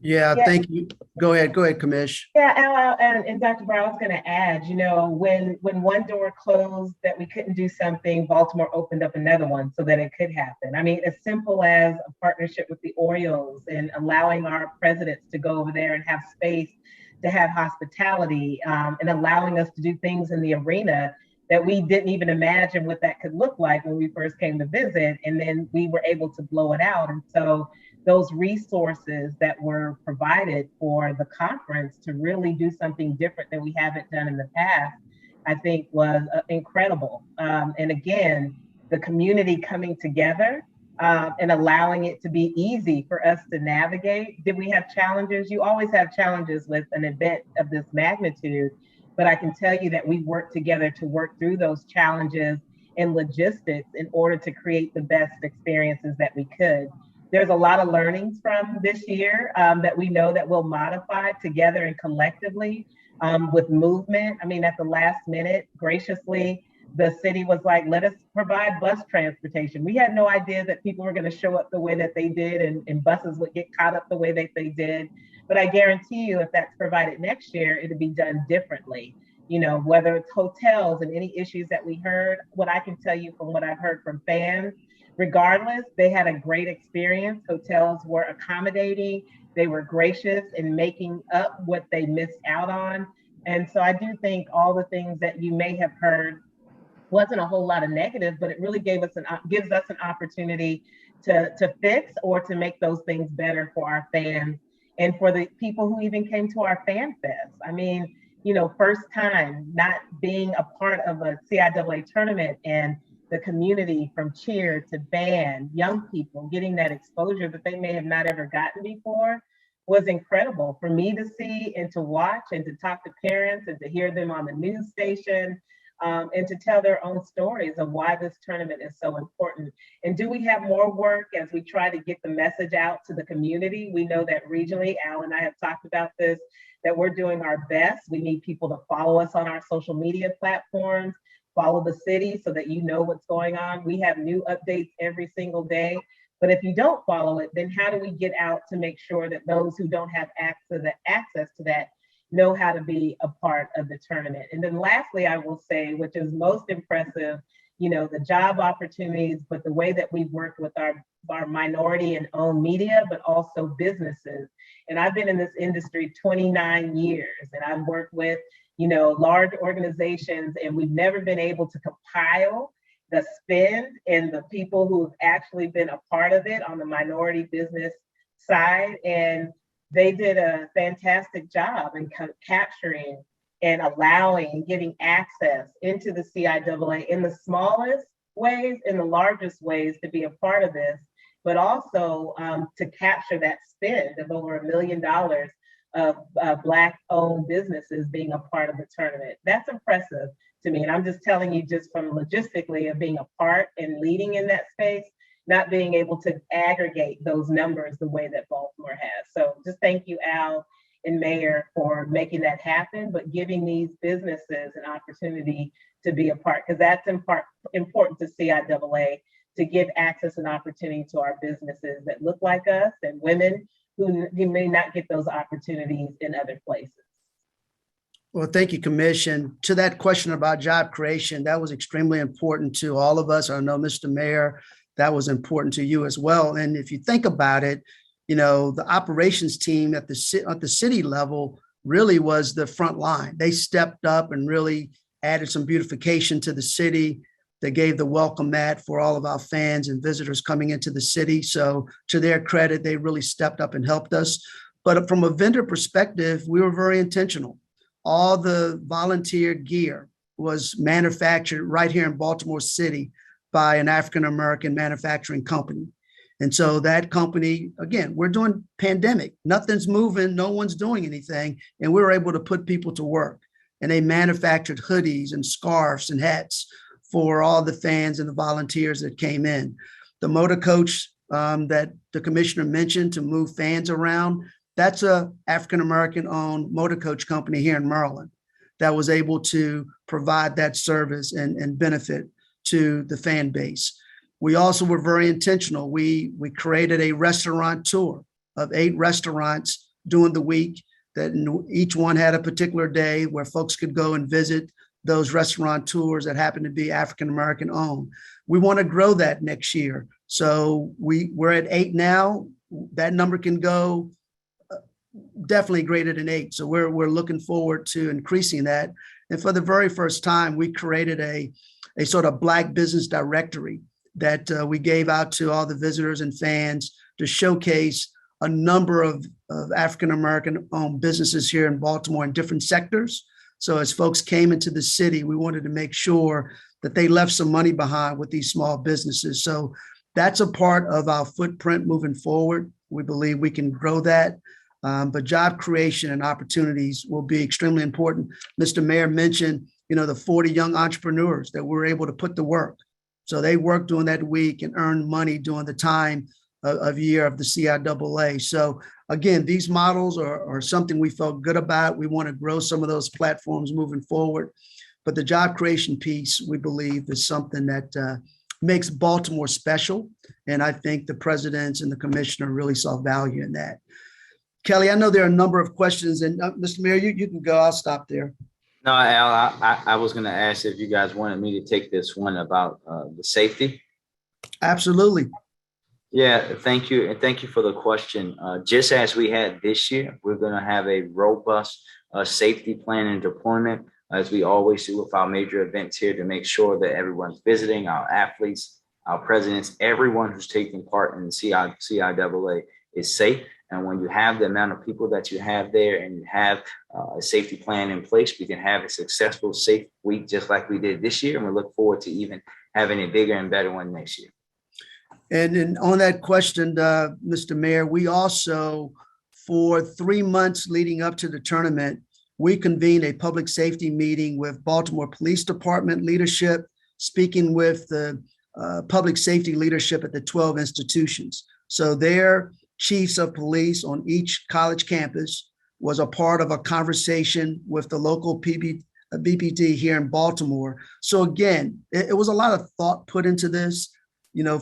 Yeah, Yeah. thank you. Go ahead, Commish. Yeah, and Dr. Brown, I was going to add, you know, when one door closed that we couldn't do something, Baltimore opened up another one so that it could happen. I mean, as simple as a partnership with the Orioles and allowing our presidents to go over there and have space to have hospitality, and allowing us to do things in the arena that we didn't even imagine what that could look like when we first came to visit. And then we were able to blow it out. And so those resources that were provided for the conference to really do something different than we haven't done in the past, I think was incredible. And again, the community coming together and allowing it to be easy for us to navigate. Did we have challenges? You always have challenges with an event of this magnitude, but I can tell you that we worked together to work through those challenges and logistics in order to create the best experiences that we could. There's a lot of learnings from this year that we know that we'll modify together and collectively with movement. I mean, at the last minute, graciously, the city was like, let us provide bus transportation. We had no idea that people were going to show up the way that they did and buses would get caught up the way that they did. But I guarantee you, if that's provided next year, it'll be done differently. You know, whether it's hotels and any issues that we heard, what I can tell you from what I've heard from fans, regardless, they had a great experience. Hotels were accommodating. They were gracious in making up what they missed out on. And so I do think all the things that you may have heard wasn't a whole lot of negative, but it really gives us an opportunity to fix or to make those things better for our fans and for the people who even came to our fan fest. I mean, you know, first time not being a part of a CIAA tournament and the community from cheer to band, young people getting that exposure that they may have not ever gotten before was incredible for me to see and to watch and to talk to parents and to hear them on the news station and to tell their own stories of why this tournament is so important. And do we have more work as we try to get the message out to the community? We know that regionally, Al and I have talked about this, that we're doing our best. We need people to follow us on our social media platforms, follow the city so that you know what's going on. We have new updates every single day. But if you don't follow it, then how do we get out to make sure that those who don't have access to that know how to be a part of the tournament? And then lastly, I will say, which is most impressive, you know, the job opportunities, but the way that we've worked with our minority and owned media, but also businesses. And I've been in this industry 29 years, and I've worked with, you know, large organizations, and we've never been able to compile the spend and the people who've actually been a part of it on the minority business side. And they did a fantastic job in capturing and allowing, giving access into the CIAA in the smallest ways, in the largest ways to be a part of this, but also to capture that spend of over $1 million of Black-owned businesses being a part of the tournament. That's impressive to me. And I'm just telling you, just from logistically of being a part and leading in that space, not being able to aggregate those numbers the way that Baltimore has. So just thank you, Al and Mayor, for making that happen, but giving these businesses an opportunity to be a part, because that's important to CIAA, to give access and opportunity to our businesses that look like us and women who may not get those opportunities in other places. Well, thank you, Commission. To that question about job creation, that was extremely important to all of us. I know, Mr. Mayor, that was important to you as well. And if you think about it, you know, the operations team at the city level really was the front line. They stepped up and really added some beautification to the city. They gave the welcome mat for all of our fans and visitors coming into the city. So to their credit, they really stepped up and helped us. But from a vendor perspective, we were very intentional. All the volunteer gear was manufactured right here in Baltimore City by an African-American manufacturing company. And so that company, again, we're doing pandemic, nothing's moving, no one's doing anything. And we were able to put people to work, and they manufactured hoodies and scarves and hats for all the fans and the volunteers that came in. The motor coach that the commissioner mentioned to move fans around, that's a African-American owned motor coach company here in Maryland that was able to provide that service and benefit to the fan base. We also were very intentional. We created a restaurant tour of 8 restaurants during the week that each one had a particular day where folks could go and visit those restaurant tours that happen to be African-American owned. We want to grow that next year. So we're at 8 now. That number can go definitely greater than 8. So we're looking forward to increasing that. And for the very first time, we created a sort of Black business directory that we gave out to all the visitors and fans to showcase a number of African-American owned businesses here in Baltimore in different sectors. So as folks came into the city, we wanted to make sure that they left some money behind with these small businesses. So that's a part of our footprint moving forward. We believe we can grow that. But job creation and opportunities will be extremely important. Mr. Mayor mentioned, you know, the 40 young entrepreneurs that we're able to put to work. So they worked during that week and earned money during the time of year of the CIAA. So again, these models are something we felt good about. We want to grow some of those platforms moving forward. But the job creation piece, we believe, is something that makes Baltimore special. And I think the presidents and the commissioner really saw value in that. Kelly, I know there are a number of questions, and Mr. Mayor, you can go. I'll stop there. No, Al, I was going to ask if you guys wanted me to take this one about the safety. Absolutely. Yeah, thank you. And thank you for the question. Just as we had this year, we're going to have a robust safety plan and deployment. as we always do with our major events here, to make sure that everyone's visiting, our athletes, our presidents, everyone who's taking part in the CIAA is safe. And when you have the amount of people that you have there and you have a safety plan in place, we can have a successful, safe week just like we did this year. And we look forward to even having a bigger and better one next year. And then on that question, Mr. Mayor, we also, for 3 months leading up to the tournament, we convened a public safety meeting with Baltimore Police Department leadership, speaking with the public safety leadership at the 12 institutions. So their chiefs of police on each college campus was a part of a conversation with the local BPD here in Baltimore. So again, it was a lot of thought put into this.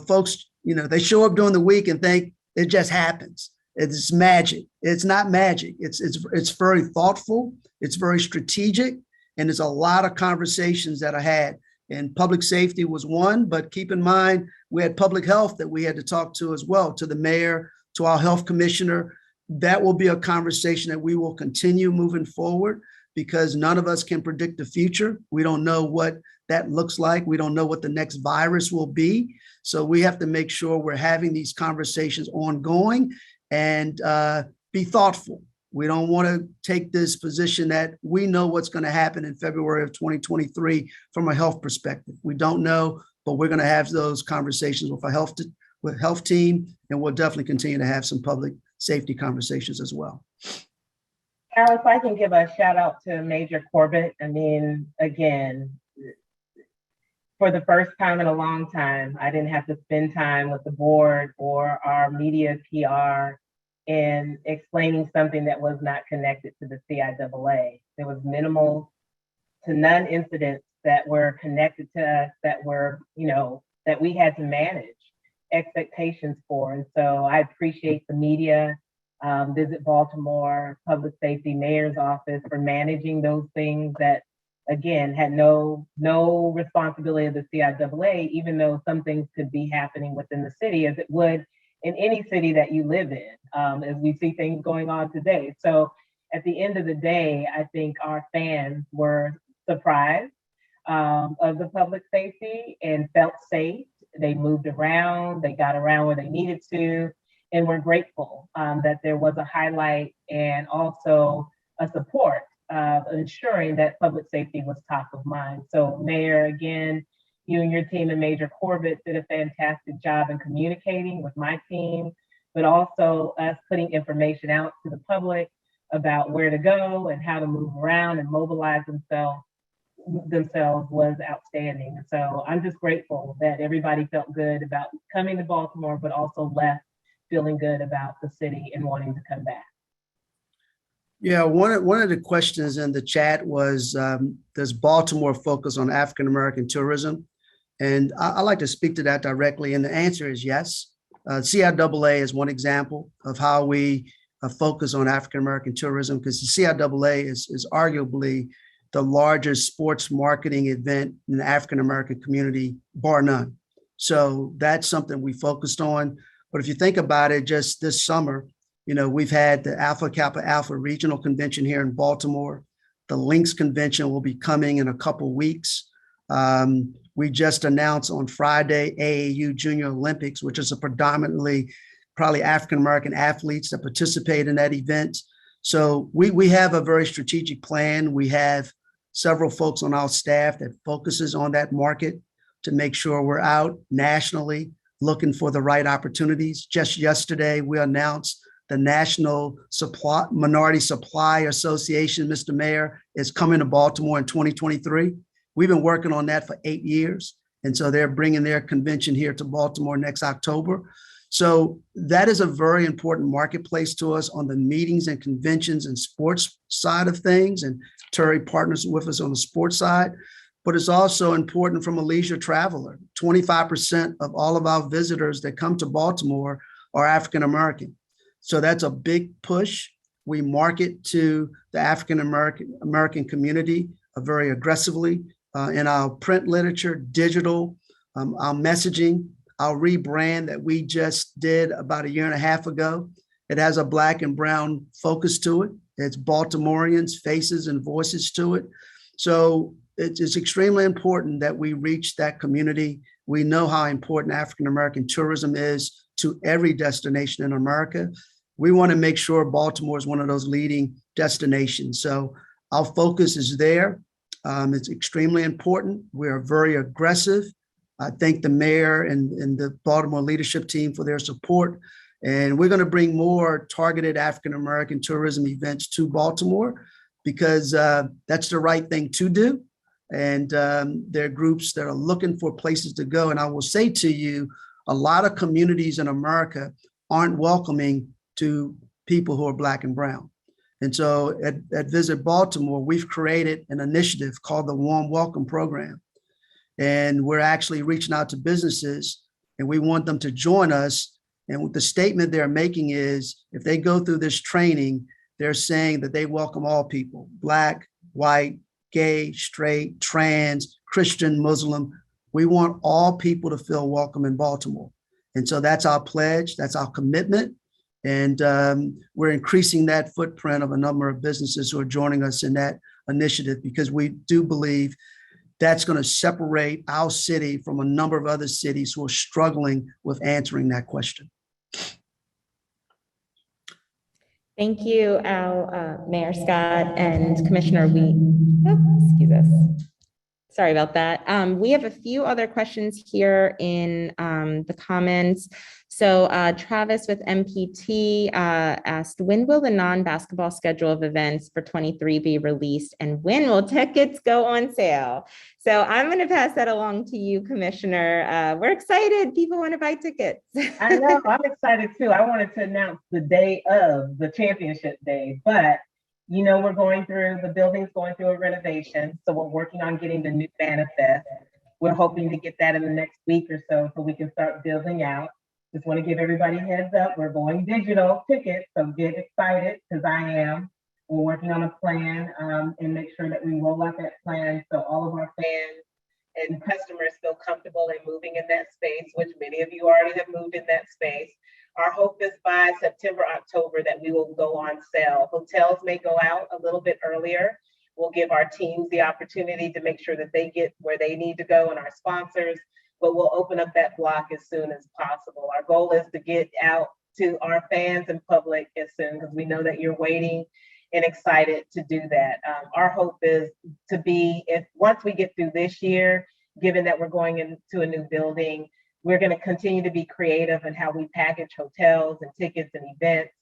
Folks, they show up during the week and think it just happens. It's magic. It's not magic. It's very thoughtful. It's very strategic. And there's a lot of conversations that I had. And public safety was one, but keep in mind, we had public health that we had to talk to as well, to the mayor, to our health commissioner. That will be a conversation that we will continue moving forward, because none of us can predict the future. We don't know what that looks like. We don't know what the next virus will be. So we have to make sure we're having these conversations ongoing and be thoughtful. We don't want to take this position that we know what's going to happen in February of 2023 from a health perspective. We don't know, but we're going to have those conversations with our health team, and we'll definitely continue to have some public safety conversations as well. Al, if I can give a shout out to Major Corbett. I mean, again, for the first time in a long time, I didn't have to spend time with the board or our media PR in explaining something that was not connected to the CIAA. There was minimal to none incidents that were connected to us that were, that we had to manage expectations for. And so I appreciate the media, Visit Baltimore, Public Safety Mayor's Office for managing those things that, again, had no responsibility of the CIAA, even though some things could be happening within the city, as it would in any city that you live in, as we see things going on today. So at the end of the day, I think our fans were surprised of the public safety and felt safe. They moved around, they got around where they needed to, and we're grateful that there was a highlight and also a support of ensuring that public safety was top of mind. So Mayor, again, you and your team and Major Corbett did a fantastic job in communicating with my team, but also us putting information out to the public about where to go and how to move around and mobilize themselves was outstanding. So I'm just grateful that everybody felt good about coming to Baltimore, but also left feeling good about the city and wanting to come back. Yeah, one of the questions in the chat was, does Baltimore focus on African-American tourism? And I like to speak to that directly. And the answer is yes. CIAA is one example of how we focus on African-American tourism, because the CIAA is arguably the largest sports marketing event in the African-American community, bar none. So that's something we focused on. But if you think about it, just this summer, we've had the Alpha Kappa Alpha Regional Convention here in Baltimore. The Lynx Convention will be coming in a couple weeks. We just announced on Friday AAU Junior Olympics, which is a predominantly probably African-American athletes that participate in that event. So we have a very strategic plan. We have several folks on our staff that focuses on that market to make sure we're out nationally looking for the right opportunities. Just yesterday, we announced the National Minority Supply Association, Mr. Mayor, is coming to Baltimore in 2023. We've been working on that for 8 years. And so they're bringing their convention here to Baltimore next October. So that is a very important marketplace to us on the meetings and conventions and sports side of things. And Terry partners with us on the sports side. But it's also important from a leisure traveler. 25% of all of our visitors that come to Baltimore are African-American. So that's a big push. We market to the African-American community very aggressively in our print literature, digital, our messaging, our rebrand that we just did about 1.5 years ago. It has a Black and brown focus to it. It's Baltimoreans, faces and voices to it. So it's extremely important that we reach that community. We know how important African-American tourism is to every destination in America. We want to make sure Baltimore is one of those leading destinations. So our focus is there. It's extremely important. We are very aggressive. I thank the mayor and the Baltimore leadership team for their support. And we're going to bring more targeted African-American tourism events to Baltimore because that's the right thing to do. And there are groups that are looking for places to go. And I will say to you, a lot of communities in America aren't welcoming to people who are Black and brown. And so at Visit Baltimore, we've created an initiative called the Warm Welcome Program. And we're actually reaching out to businesses and we want them to join us. And the statement they're making is if they go through this training, they're saying that they welcome all people, Black, white, gay, straight, trans, Christian, Muslim. We want all people to feel welcome in Baltimore. And so that's our pledge, that's our commitment. And we're increasing that footprint of a number of businesses who are joining us in that initiative because we do believe that's going to separate our city from a number of other cities who are struggling with answering that question. Thank you, Al, Mayor Scott, and Commissioner Wee. Oh, excuse us. Sorry about that. We have a few other questions here in the comments. So Travis with MPT asked, when will the non-basketball schedule of events for 23 be released and when will tickets go on sale? So I'm going to pass that along to you, Commissioner. We're excited. People want to buy tickets. I know, I'm excited too. I wanted to announce the day of the championship day, but you know, the building's going through a renovation. So we're working on getting the new manifest. We're hoping to get that in the next week or so we can start building out. Just want to give everybody a heads up. We're going digital tickets, so get excited because I am. We're working on a plan and make sure that we roll out that plan so all of our fans and customers feel comfortable in moving in that space, which many of you already have moved in that space. Our hope is by September, October that we will go on sale. Hotels may go out a little bit earlier. We'll give our teams the opportunity to make sure that they get where they need to go and our sponsors, but we'll open up that block as soon as possible. Our goal is to get out to our fans and public as soon because we know that you're waiting and excited to do that. Our hope is to be, once we get through this year, given that we're going into a new building, we're going to continue to be creative in how we package hotels and tickets and events,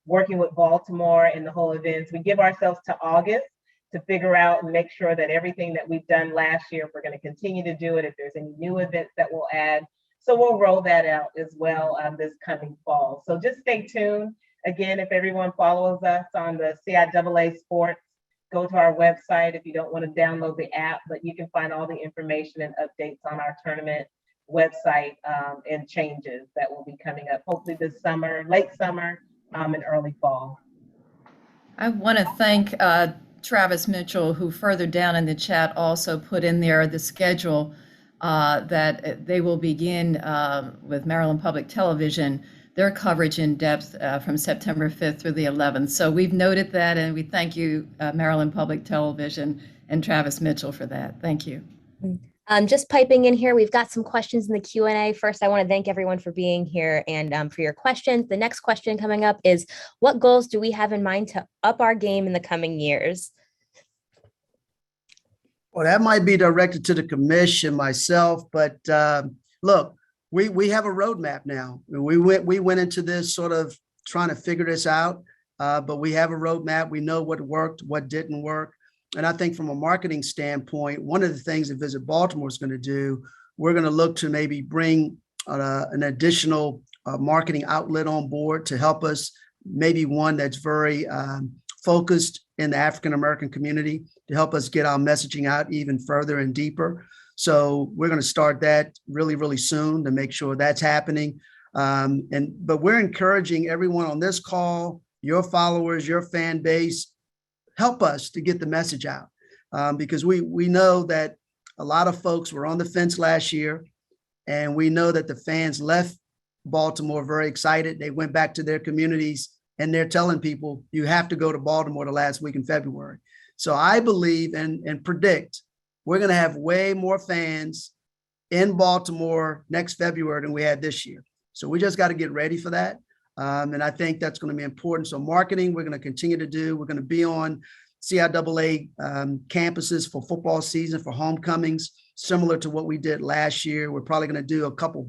working with Baltimore and the whole events. We give ourselves to August to figure out and make sure that everything that we've done last year, we're going to continue to do it. If there's any new events that we'll add. So we'll roll that out as well this coming fall. So just stay tuned. Again, if everyone follows us on the CIAA Sports, go to our website if you don't want to download the app, but you can find all the information and updates on our tournament website and changes that will be coming up hopefully this summer, late summer and early fall. I want to thank Travis Mitchell, who further down in the chat also put in there the schedule that they will begin with Maryland Public Television, their coverage in depth from September 5th through the 11th. So we've noted that and we thank you, Maryland Public Television and Travis Mitchell for that. Thank you. Just piping in here, we've got some questions in the Q&A. First, I want to thank everyone for being here and for your questions. The next question coming up is, what goals do we have in mind to up our game in the coming years? Well, that might be directed to the commission, myself, but look, we have a roadmap now. We went into this sort of trying to figure this out, but we have a roadmap. We know what worked, what didn't work. And I think from a marketing standpoint, one of the things that Visit Baltimore is going to do, we're going to look to maybe bring an additional marketing outlet on board to help us, maybe one that's very focused in the African-American community to help us get our messaging out even further and deeper. So we're going to start that really, really soon to make sure that's happening. But we're encouraging everyone on this call, your followers, your fan base, help us to get the message out because we know that a lot of folks were on the fence last year, and we know that the fans left Baltimore very excited. They went back to their communities and they're telling people you have to go to Baltimore the last week in February. So I believe and predict we're going to have way more fans in Baltimore next February than we had this year. So we just got to get ready for that. And I think that's going to be important. So marketing, we're going to continue to do. We're going to be on CIAA campuses for football season, for homecomings, similar to what we did last year. We're probably going to do a couple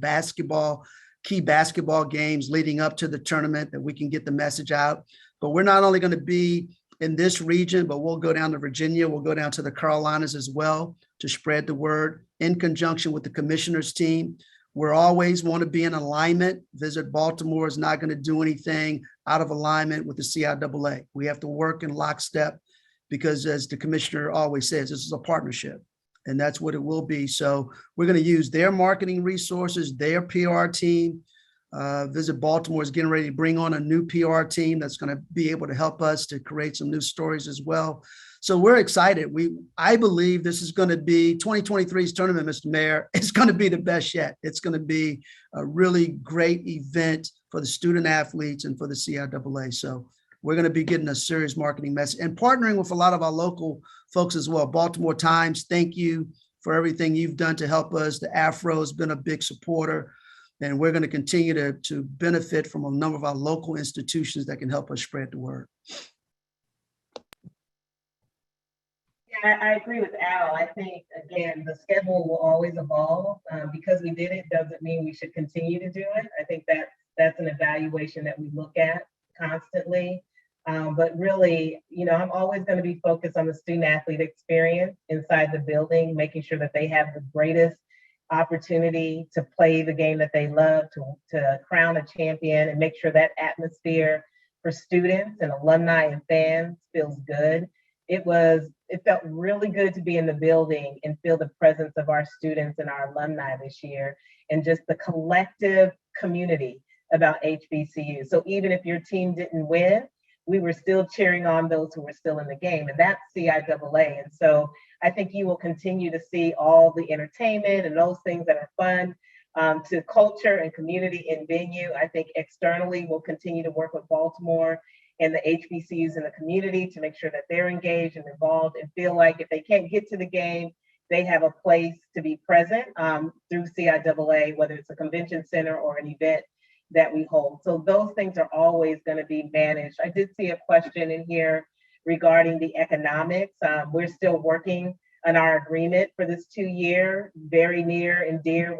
key basketball games leading up to the tournament that we can get the message out. But we're not only going to be in this region, but we'll go down to Virginia. We'll go down to the Carolinas as well to spread the word in conjunction with the commissioner's team. We're always want to be in alignment. Visit Baltimore is not going to do anything out of alignment with the CIAA. We have to work in lockstep because, as the commissioner always says, this is a partnership, and that's what it will be. So we're going to use their marketing resources, their PR team. Visit Baltimore is getting ready to bring on a new PR team that's going to be able to help us to create some new stories as well. So we're excited. I believe this is going to be 2023's tournament, Mr. Mayor. It's going to be the best yet. It's going to be a really great event for the student athletes and for the CIAA. So we're going to be getting a serious marketing message and partnering with a lot of our local folks as well. Baltimore Times, thank you for everything you've done to help us. The Afro has been a big supporter, and we're going to continue to benefit from a number of our local institutions that can help us spread the word. I agree with Al. I think, again, the schedule will always evolve. Because we did it doesn't mean we should continue to do it. I think that's an evaluation that we look at constantly. But really, I'm always going to be focused on the student athlete experience inside the building, making sure that they have the greatest opportunity to play the game that they love, to crown a champion, and make sure that atmosphere for students and alumni and fans feels good. It felt really good to be in the building and feel the presence of our students and our alumni this year, and just the collective community about HBCU. So even if your team didn't win, we were still cheering on those who were still in the game, and that's CIAA. And so I think you will continue to see all the entertainment and those things that are fun to culture and community and venue. I think externally we'll continue to work with Baltimore and the HBCUs in the community to make sure that they're engaged and involved and feel like if they can't get to the game, they have a place to be present through CIAA, whether it's a convention center or an event that we hold. So those things are always going to be managed. I did see a question in here regarding the economics. We're still working on our agreement for this 2-year, very near and dear.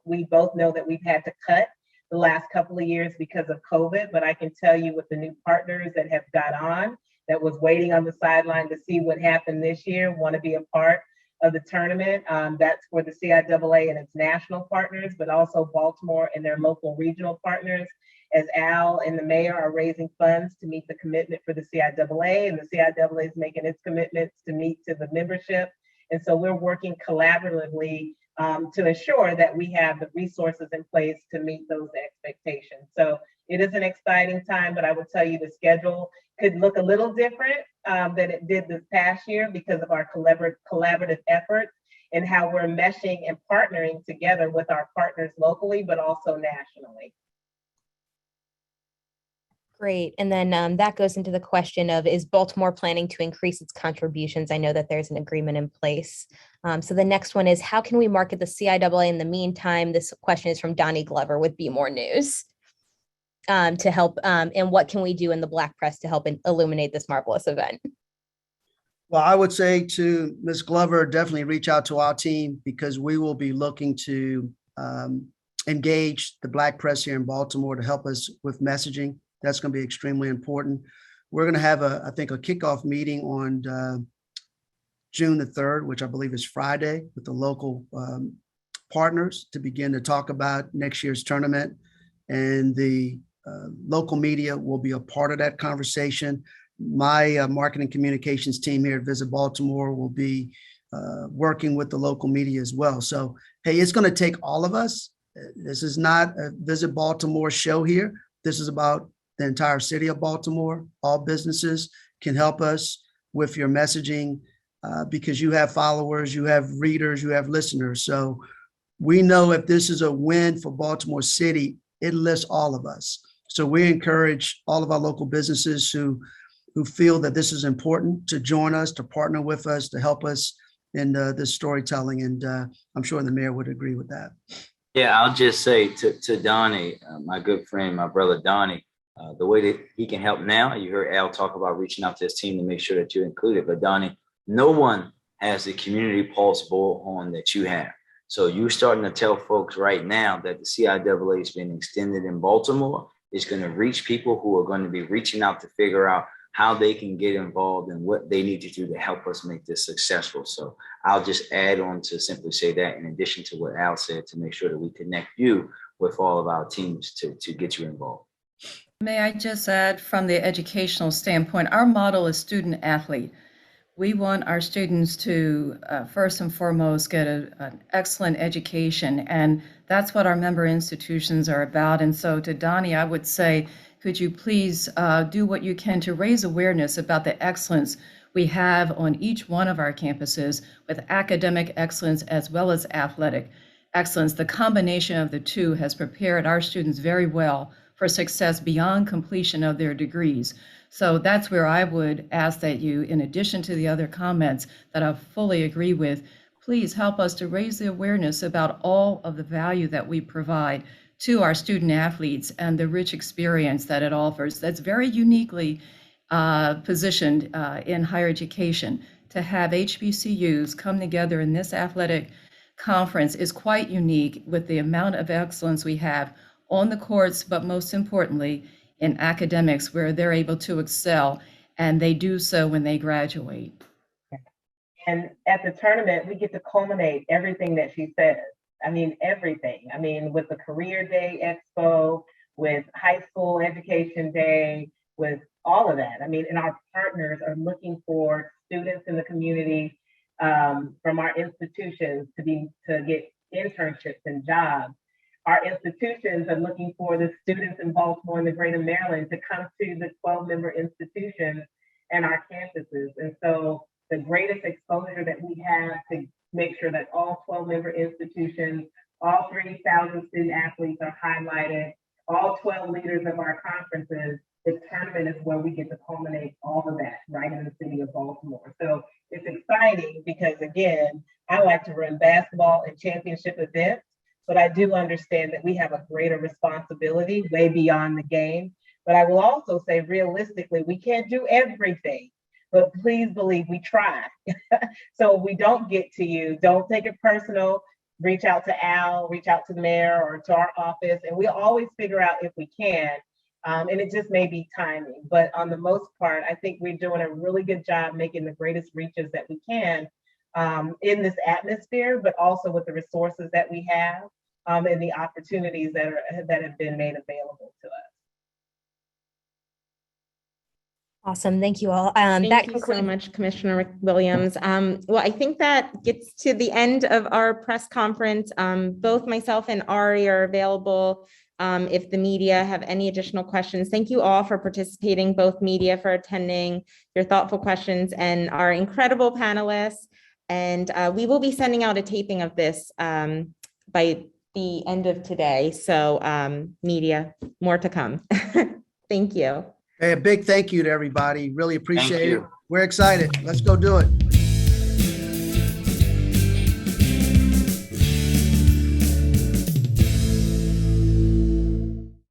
We both know that we've had to cut the last couple of years because of COVID, but I can tell you with the new partners that have got on, that was waiting on the sideline to see what happened this year, want to be a part of the tournament. That's for the CIAA and its national partners, but also Baltimore and their local regional partners, as Al and the mayor are raising funds to meet the commitment for the CIAA, and the CIAA is making its commitments to meet to the membership. And so we're working collaboratively to ensure that we have the resources in place to meet those expectations. So it is an exciting time, but I will tell you the schedule could look a little different than it did this past year because of our collaborative efforts and how we're meshing and partnering together with our partners locally, but also nationally. Great. And then that goes into the question of, is Baltimore planning to increase its contributions? I know that there's an agreement in place. So the next one is, how can we market the CIAA in the meantime? This question is from Donnie Glover with Be More News. To help, and what can we do in the Black press to help illuminate this marvelous event? Well, I would say to Ms. Glover, definitely reach out to our team, because we will be looking to engage the Black press here in Baltimore to help us with messaging. That's going to be extremely important. We're going to have I think a kickoff meeting on June the 3rd, which I believe is Friday, with the local partners to begin to talk about next year's tournament. And the local media will be a part of that conversation. My marketing communications team here at Visit Baltimore will be working with the local media as well. So, hey, it's going to take all of us. This is not a Visit Baltimore show here. This is about the entire city of Baltimore. All businesses can help us with your messaging because you have followers, you have readers, you have listeners. So we know if this is a win for Baltimore City, it lifts all of us. So we encourage all of our local businesses who who feel that this is important to join us, to partner with us, to help us in this storytelling. And I'm sure the mayor would agree with that. Yeah, I'll just say to Donnie, my good friend, my brother Donnie, the way that he can help now, you heard Al talk about reaching out to his team to make sure that you're included. But Donnie, no one has the community pulse bullhorn that you have. So you're starting to tell folks right now that the CIAA has been extended in Baltimore. It's going to reach people who are going to be reaching out to figure out how they can get involved and what they need to do to help us make this successful. So I'll just add on to simply say that, in addition to what Al said, to make sure that we connect you with all of our teams to get you involved. May I just add, from the educational standpoint, our model is student athlete. We want our students to, first and foremost, get an excellent education, and that's what our member institutions are about. And so to Donnie, I would say, could you please do what you can to raise awareness about the excellence we have on each one of our campuses, with academic excellence as well as athletic excellence. The combination of the two has prepared our students very well for success beyond completion of their degrees. So that's where I would ask that you, in addition to the other comments that I fully agree with, please help us to raise the awareness about all of the value that we provide to our student athletes and the rich experience that it offers. That's very uniquely positioned in higher education. To have HBCUs come together in this athletic conference is quite unique, with the amount of excellence we have on the courts, but most importantly, in academics, where they're able to excel, and they do so when they graduate. And at the tournament, we get to culminate everything that she says. I mean, everything. I mean, with the Career Day Expo, with High School Education Day, with all of that. I mean, and our partners are looking for students in the community from our institutions to get internships and jobs. Our institutions are looking for the students in Baltimore and the greater Maryland to come to the 12-member institutions and our campuses. And so the greatest exposure that we have to make sure that all 12-member institutions, all 3,000 student athletes are highlighted, all 12 leaders of our conferences, the tournament is where we get to culminate all of that right in the city of Baltimore. So it's exciting because, again, I like to run basketball and championship events, but I do understand that we have a greater responsibility way beyond the game. But I will also say, realistically, we can't do everything, but please believe we try. So we don't get to you, don't take it personal. Reach out to Al, reach out to the mayor or to our office, and we always figure out if we can. And it just may be timing, but on the most part, I think we're doing a really good job making the greatest reaches that we can in this atmosphere, but also with the resources that we have and the opportunities that have been made available to us. Awesome. Thank you all. Thank you so much, Commissioner Williams. Well, I think that gets to the end of our press conference. Both myself and Ari are available if the media have any additional questions. Thank you all for participating, both media for attending, your thoughtful questions, and our incredible panelists. And we will be sending out a taping of this by the end of today. So media, more to come. Thank you. Hey, a big thank you to everybody. Really appreciate it. you. We're excited. Let's go do it.